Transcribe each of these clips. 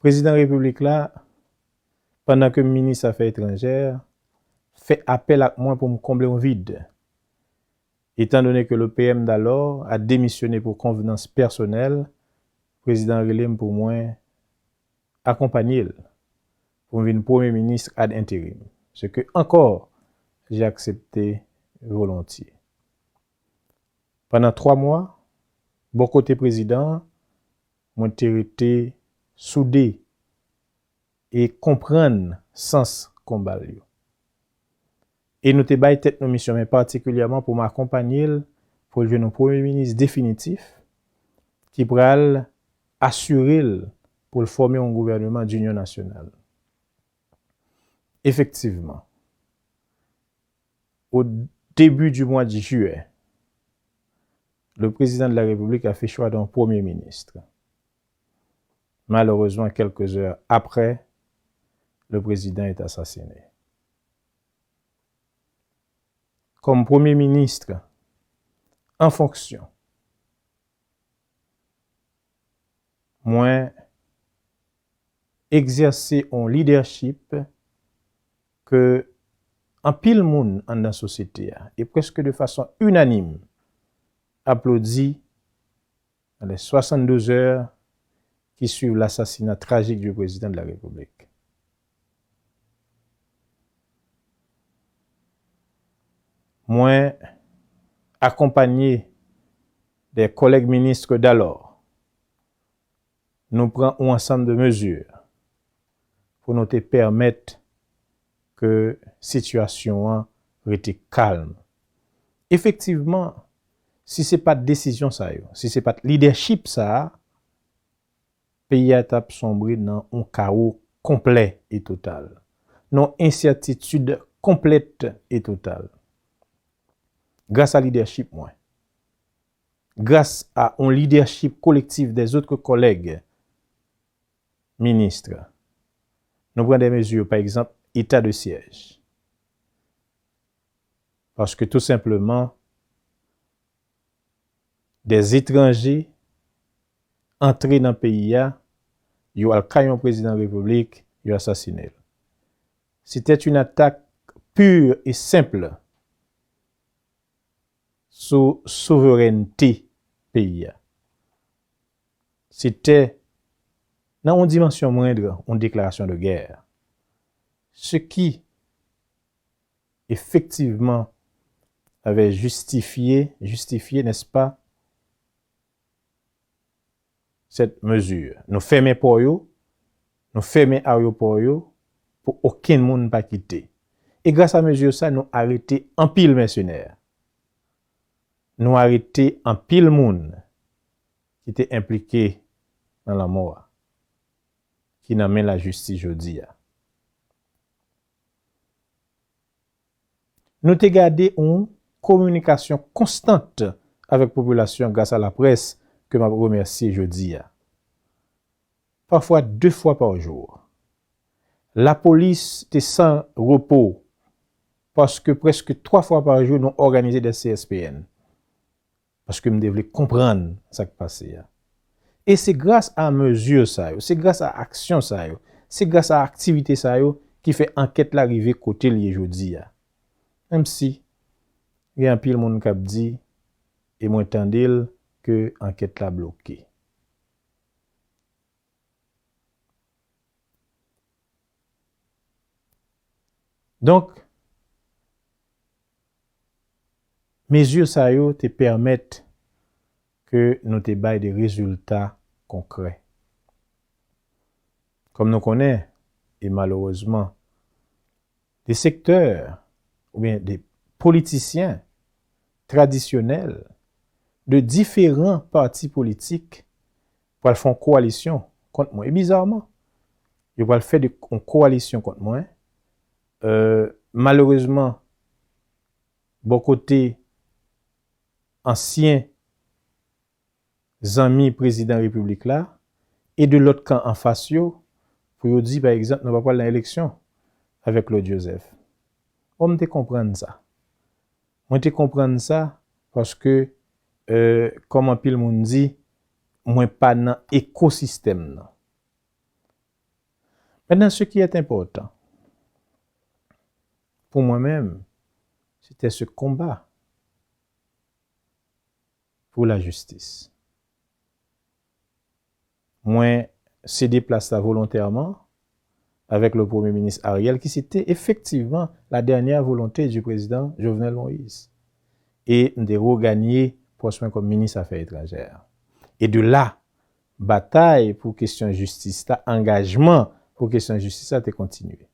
président de la République là, pendant que le ministre des Affaires étrangères fait appel à moi pour me combler un vide. Étant donné que le PM d'alors a démissionné pour convenance personnelle, le président relève pour moi accompagner pour devenir premier ministre ad intérim. Ce que encore j'ai accepté volontiers. Pendant 3 mois, bon côté président, moi été soudé et comprendre sens combat. Et nous te bail tête nos missions, mais particulièrement pour m'accompagner pour le jeune premier ministre définitif qui pourra assurer pour le former un gouvernement d'union nationale. Effectivement, au début du mois de juillet, le président de la République a fait choix d'un premier ministre. Malheureusement, quelques heures après, le président est assassiné. Comme premier ministre en fonction, moi, exercer un leadership que en pile monde dans la société et presque de façon unanime applaudi dans les 62 heures qui suivent l'assassinat tragique du président de la République. Moi, accompagné des collègues ministres d'alors, nous prenons un ensemble de mesures pour nous permettre que la situation reste calme. Effectivement, si ce n'est pas de décision, si ce n'est pas de leadership, le pays a sombré dans un chaos complet et total, dans une incertitude complète et totale. Grâce à leadership, moi, grâce à un leadership collectif des autres collègues ministres, nous prenons des mesures, par exemple, état de siège. Parce que tout simplement, des étrangers entrés dans le pays, ils ont le président de la République, ils ont assassiné. C'était une attaque pure et simple sur la souveraineté pays. C'était, dans une dimension moindre, une déclaration de guerre. Ce qui, effectivement, avait justifié, n'est-ce pas, cette mesure. Nous fermons pour eux, nous fermons l'aéroport pour aucun monde pas quitter. Et grâce à la mesure ça, nous arrêté en pile mercenaires. Nous arrêté en pile monde qui était impliqué dans la mort, qui n'a même la justice aujourd'hui. Nous avons gardé une communication constante avec la population grâce à la presse que je remercie aujourd'hui. Parfois 2 fois par jour. La police était sans repos parce que presque 3 fois par jour, nous organisons des CSPN. Parce que nous devons comprendre ce qui passe. Et c'est grâce à mesure ça, c'est grâce à action ça, c'est grâce à activité ça qui fait enquête l'arrivée côté lié aujourd'hui. Même si il y a un pile monde qui dit et moi tendil que enquête la bloquée. Donc mesures ça te permettent que nous te bail des résultats concrets. Comme nous connaissons, et malheureusement, des secteurs ou bien des politiciens traditionnels de différents partis politiques pour faire une coalition contre moi. Et bizarrement, ils vont faire une coalition contre moi. Malheureusement, bon côté anciens amis président de la République là, et de l'autre camp en face, pour dire par exemple, nous ne va pas l'élection avec Claude Joseph. On te comprendre ça. On te comprendre ça parce que, comme un pile monde dit, moi pas dans l'écosystème. Maintenant, ce qui est important pour moi-même, c'était ce combat pour la justice. Moi, cédé place là volontairement avec le Premier ministre Ariel, qui c'était effectivement la dernière volonté du président Jovenel Moïse. Et de regagner poste comme ministre des Affaires étrangères. Et de là, bataille pour question de justice, engagement pour question de justice, ça a continué.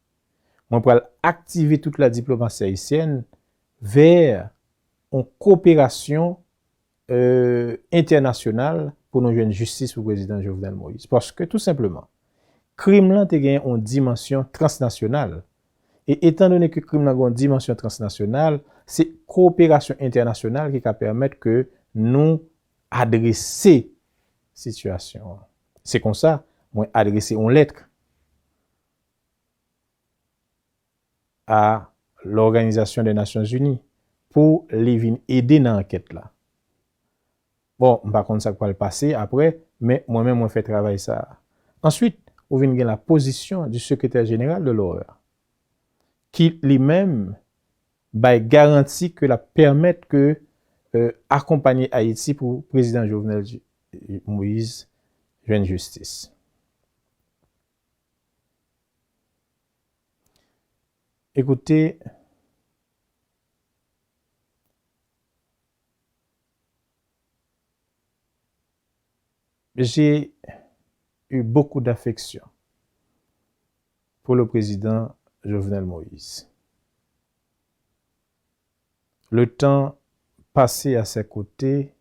Moi, pour activer toute la diplomatie haïtienne vers une coopération internationale pour nous jouer une justice pour le président Jovenel Moïse. Parce que tout simplement, crime là a une dimension transnationale. Et étant donné que crime là a une dimension transnationale, c'est coopération internationale qui va permettre que nous adresser situation. C'est comme ça, moi adresser une lettre à l'Organisation des Nations Unies pour les aider dans l'enquête là. Bon, par contre, ça va le passer après, mais moi-même, moi, fait travail ça. Ensuite, on vient de la position du secrétaire général de l'OEA, qui lui-même garantit que la permettre que accompagner Haïti pour le président Jovenel Moïse joue justice. Écoutez, j'ai eu beaucoup d'affection pour le président Jovenel Moïse. Le temps passé à ses côtés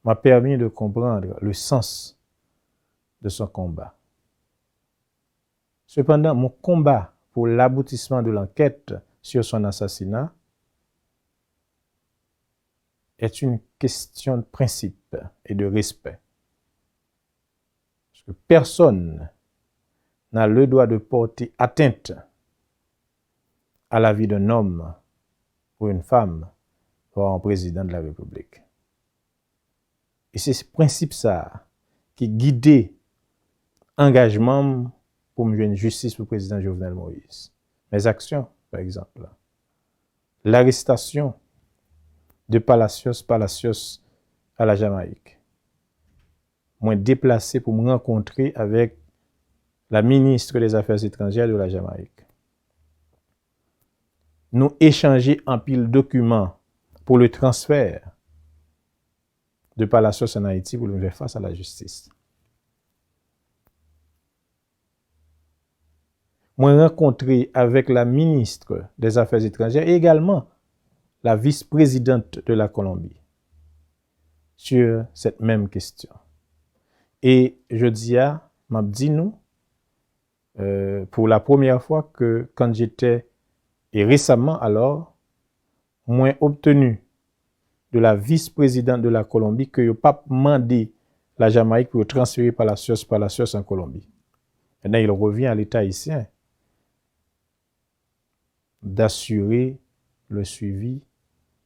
m'a permis de comprendre le sens de son combat. Cependant, mon combat pour l'aboutissement de l'enquête sur son assassinat est une question de principe et de respect. Parce que personne n'a le droit de porter atteinte à la vie d'un homme ou une femme pour un président de la République. Et c'est ce principe ça qui guidait l'engagement pour me jouer une justice pour le président Jovenel Moïse. Mes actions, par exemple. L'arrestation de Palacios à la Jamaïque. Moi déplacé pour me rencontrer avec la ministre des Affaires étrangères de la Jamaïque. Nous échanger en pile documents pour le transfert de Palacios en Haïti pour le faire face à la justice. Moi rencontré avec la ministre des Affaires étrangères et également la vice-présidente de la Colombie sur cette même question. Et je dis à m'a dit nous pour la première fois que quand j'étais et récemment alors moi obtenu de la vice-présidente de la Colombie que yo pas demandé la Jamaïque pour transférer Palacios en Colombie. Maintenant il revient à l'État haïtien d'assurer le suivi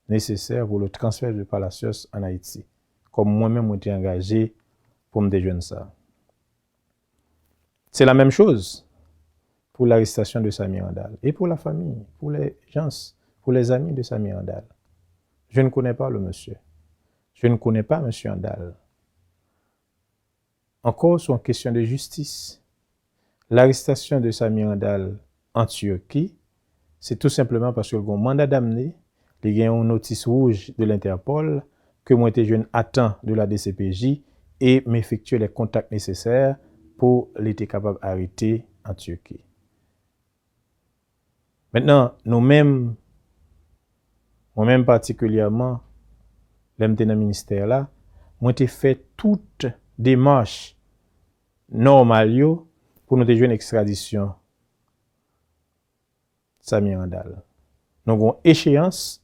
nécessaire pour le transfert de Palacios en Haïti. Comme moi-même, j'ai été engagé pour me déjeuner ça. C'est la même chose pour l'arrestation de Samir Andal et pour la famille, pour les gens, pour les amis de Samir Andal. Je ne connais pas le monsieur. Je ne connais pas monsieur Andal. Encore sur une question de justice. L'arrestation de Samir Andal en Turquie, c'est tout simplement parce que le mandat d'amener, il y a une notice rouge de l'Interpol, que moi été jeune attend de la DCPJ et m'effectuer les contacts nécessaires pour l'être capable d'arrêter en Turquie. Maintenant, nous-mêmes, moi-même particulièrement, l'MT dans le ministère là, moi été fait toute démarche normale pour nous jouer une extradition Samir Andal. Nous avons une échéance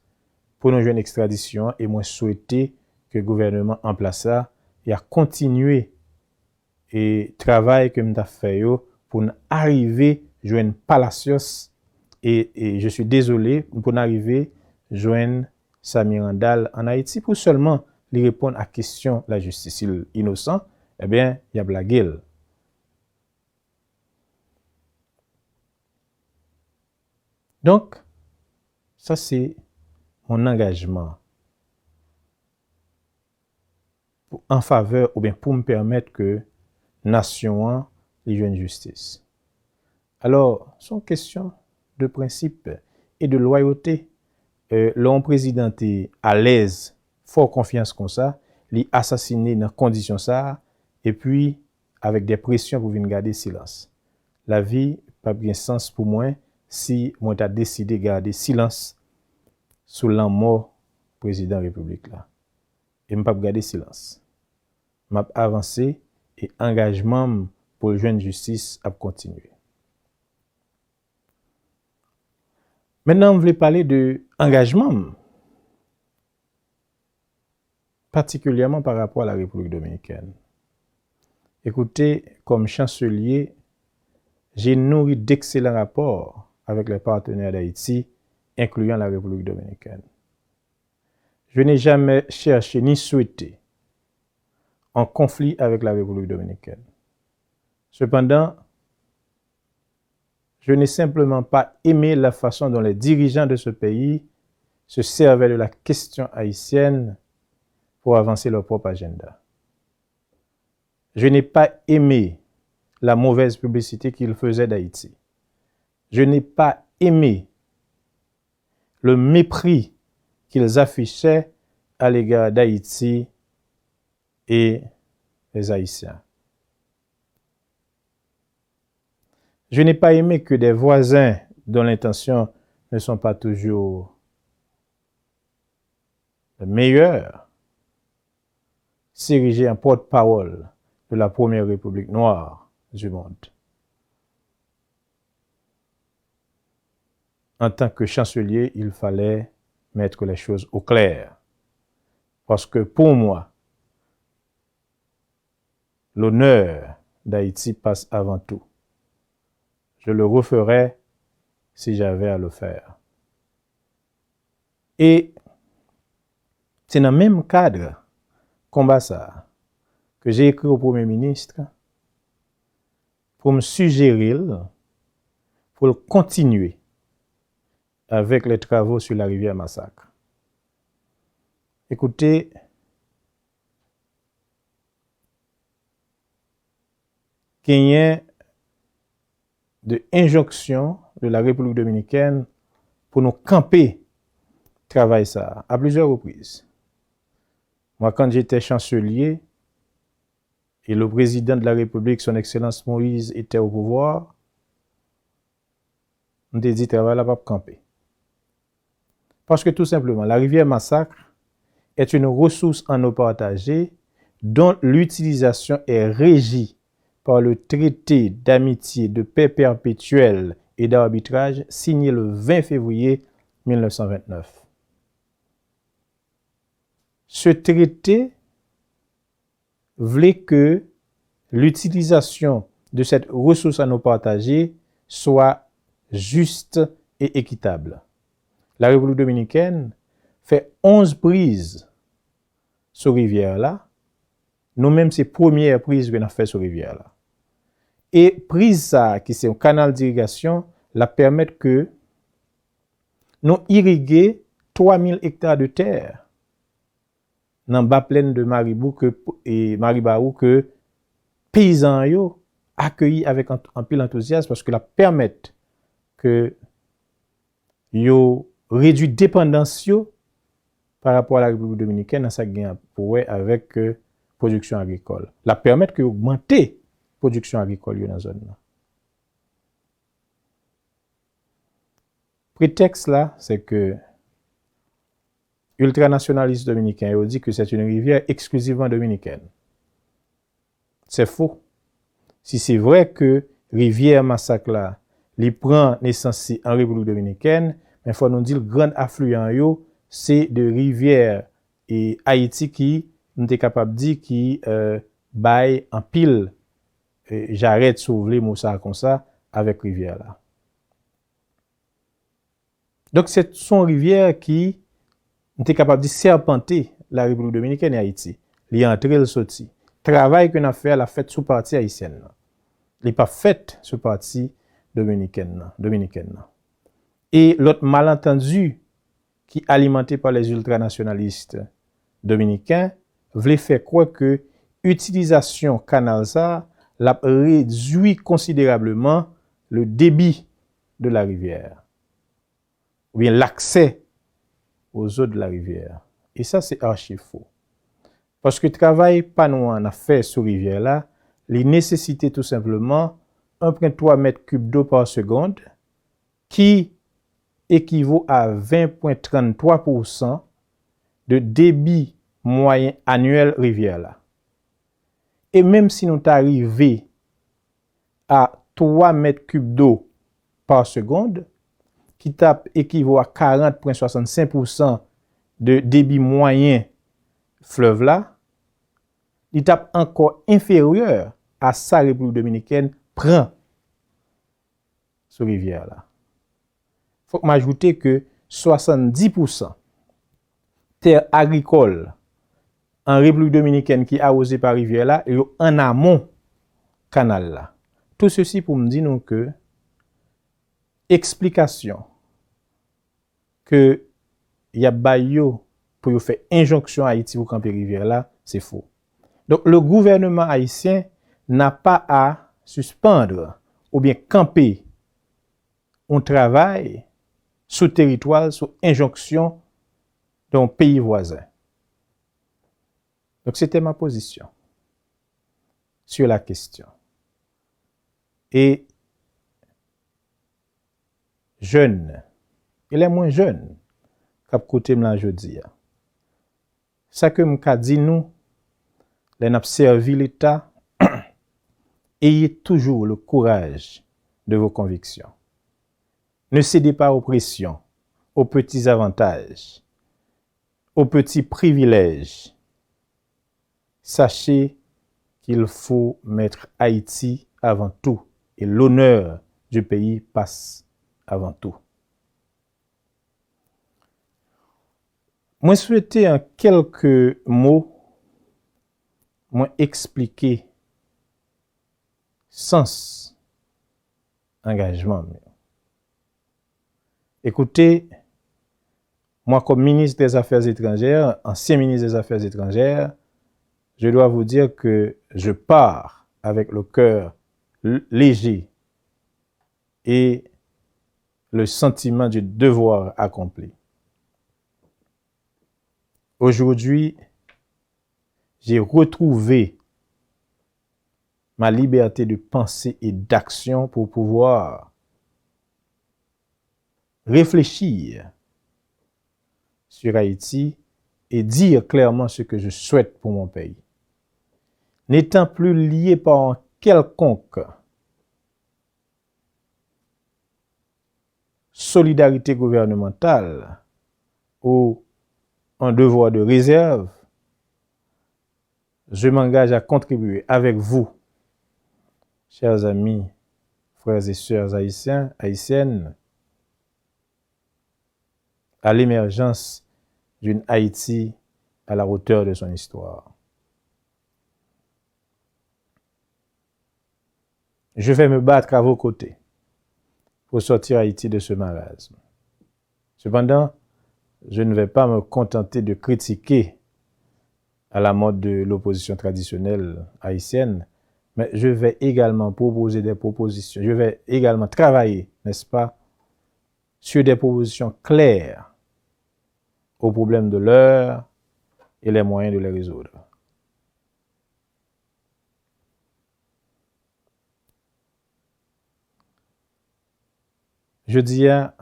pour nous jouer une extradition et moi souhaiter que le gouvernement en place ça et à continuer et travail que nous avons fait pour arriver à joindre Palacios et je suis désolé pour arriver à joindre Samir Andal en Haïti pour seulement lui répondre à la question de la justice. S'il est innocent, eh bien, il y a blagué. Donc, ça c'est mon engagement en faveur ou bien pour me permettre que nation ait une justice. Alors, son question de principe et de loyauté. L'homme président est à l'aise, fort confiance comme ça, li assassiné dans condition ça, et puis avec des pressions pour venir garder silence. La vie pas bien sens pour moi si moi t'ai décidé de garder silence sous la mort président de la République là. Et m'pas garder silence. M'a avancé et engagement pour le joindre justice a continuer. Maintenant, on veut parler de engagement, particulièrement par rapport à la République dominicaine. Écoutez, comme chancelier, j'ai nourri d'excellents rapports avec les partenaires d'Haïti, incluant la République dominicaine. Je n'ai jamais cherché ni souhaité en conflit avec la République dominicaine. Cependant, je n'ai simplement pas aimé la façon dont les dirigeants de ce pays se servaient de la question haïtienne pour avancer leur propre agenda. Je n'ai pas aimé la mauvaise publicité qu'ils faisaient d'Haïti. Je n'ai pas aimé le mépris qu'ils affichaient à l'égard d'Haïti et des Haïtiens. Je n'ai pas aimé que des voisins dont l'intention ne sont pas toujours les meilleures s'ériger en porte-parole de la première république noire du monde. En tant que chancelier, il fallait mettre les choses au clair. Parce que pour moi, l'honneur d'Haïti passe avant tout. Je le referais si j'avais à le faire. Et c'est dans le même cadre, combat ça, que j'ai écrit au Premier ministre pour me suggérer, pour continuer avec les travaux sur la rivière Massacre. Écoutez, qu'il y ait de injonction de la République dominicaine pour nous camper travail ça à plusieurs reprises. Moi, quand j'étais chancelier et le président de la République, son Excellence Moïse, était au pouvoir, on a dit travail là pas camper. Parce que tout simplement, la rivière Massacre est une ressource en eau partagée dont l'utilisation est régie par le traité d'amitié, de paix perpétuelle et d'arbitrage signé le 20 février 1929. Ce traité voulait que l'utilisation de cette ressource en eau partagée soit juste et équitable. La République dominicaine fait 11 prises sur rivière-là. Nous-mêmes, c'est première prise qu'on a fait sur rivière-là. Et prise ça, qui c'est un canal d'irrigation, la permettre que nous irriguer 3000 hectares de terre dans bas plaine de Maribou et Maribaou que paysans yo accueilli avec un pile enthousiasme parce que la permettre que yo réduit dépendance yo par rapport à la République dominicaine dans sa gain pour avec production agricole. La permettre que augmenter production agricole dans la zone là. Prétexte là, c'est que ultranationalistes dominicains ont dit que c'est une rivière exclusivement dominicaine. C'est faux. Si c'est vrai que rivière Massacre là, il prend naissance en République dominicaine, mais il faut nous dire le grand affluent yo, c'est de rivière et Haïti qui nous est capable de dire qui bail en pile j'arrête sauver Moussa comme ça avec rivière là. Donc c'est son rivière qui était capable de serpenter la République dominicaine et Haïti. Il est entré, il sorti. Travail qu'on a fait, la fête sous partie haïtienne. Il n'est pas fait sous partie dominicaine. Et l'autre malentendu qui alimenté par les ultranationalistes dominicains voulait faire croire que l'utilisation canal ça l'a réduit considérablement le débit de la rivière ou bien l'accès aux eaux de la rivière. Et ça, c'est archi faux. Parce que le travail pas nous en a fait sur rivière là, il nécessitait tout simplement 1,3 mètres cubes d'eau par seconde qui équivaut à 20,33% de débit moyen annuel rivière là. Et même si nous arrivons à 3 mètres cubes d'eau par seconde, qui équivaut à 40,65% de débit moyen fleuve là, il tape encore inférieur à sa République dominicaine prend sur rivière là. Faut m'ajouter que 70% terre agricole en République dominicaine qui est arrosée par rivière là, et en amont canal là. Tout ceci pour me dire nous que explication que y a bayo pour faire injonction à Haïti pour camper rivière là, c'est faux. Donc le gouvernement haïtien n'a pas à suspendre ou bien camper un travail sous territoire, sous injonction d'un pays voisin. Donc c'était ma position sur la question. Et jeune, il est moins jeune qu'à côté de la jodi. Ça que m'ka dit nous, les n'a servi l'État, ayez toujours le courage de vos convictions. Ne cédez pas aux pressions, aux petits avantages, aux petits privilèges. Sachez qu'il faut mettre Haïti avant tout et l'honneur du pays passe avant tout. Moi souhaiter en quelques mots moi expliquer sens engagement. Écoutez, moi comme ministre des Affaires étrangères, ancien ministre des Affaires étrangères, je dois vous dire que je pars avec le cœur léger et le sentiment du devoir accompli. Aujourd'hui, j'ai retrouvé ma liberté de pensée et d'action pour pouvoir réfléchir sur Haïti et dire clairement ce que je souhaite pour mon pays. N'étant plus lié par un quelconque solidarité gouvernementale ou un devoir de réserve, je m'engage à contribuer avec vous, chers amis, frères et sœurs haïtiens, haïtiennes, à l'émergence d'une Haïti à la hauteur de son histoire. Je vais me battre à vos côtés pour sortir Haïti de ce marasme. Cependant, je ne vais pas me contenter de critiquer à la mode de l'opposition traditionnelle haïtienne, mais je vais également proposer des propositions. Je vais également travailler, n'est-ce pas, sur des propositions claires aux problèmes de l'heure et les moyens de les résoudre. Je dis un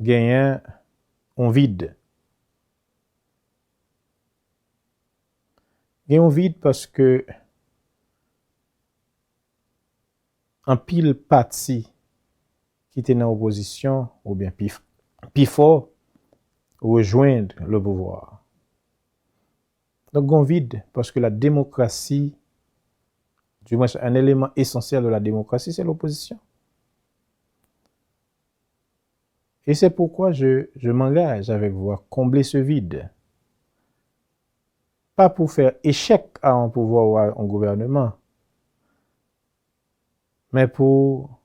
gagnant on vide. Gagnant vide parce que en pile parti qui était dans l'opposition ou bien plus fort rejoindre le pouvoir. Donc on vide parce que la démocratie, du moins un élément essentiel de la démocratie, c'est l'opposition. Et c'est pourquoi je m'engage avec vous à combler ce vide. Pas pour faire échec à un pouvoir ou à un gouvernement, Mais pour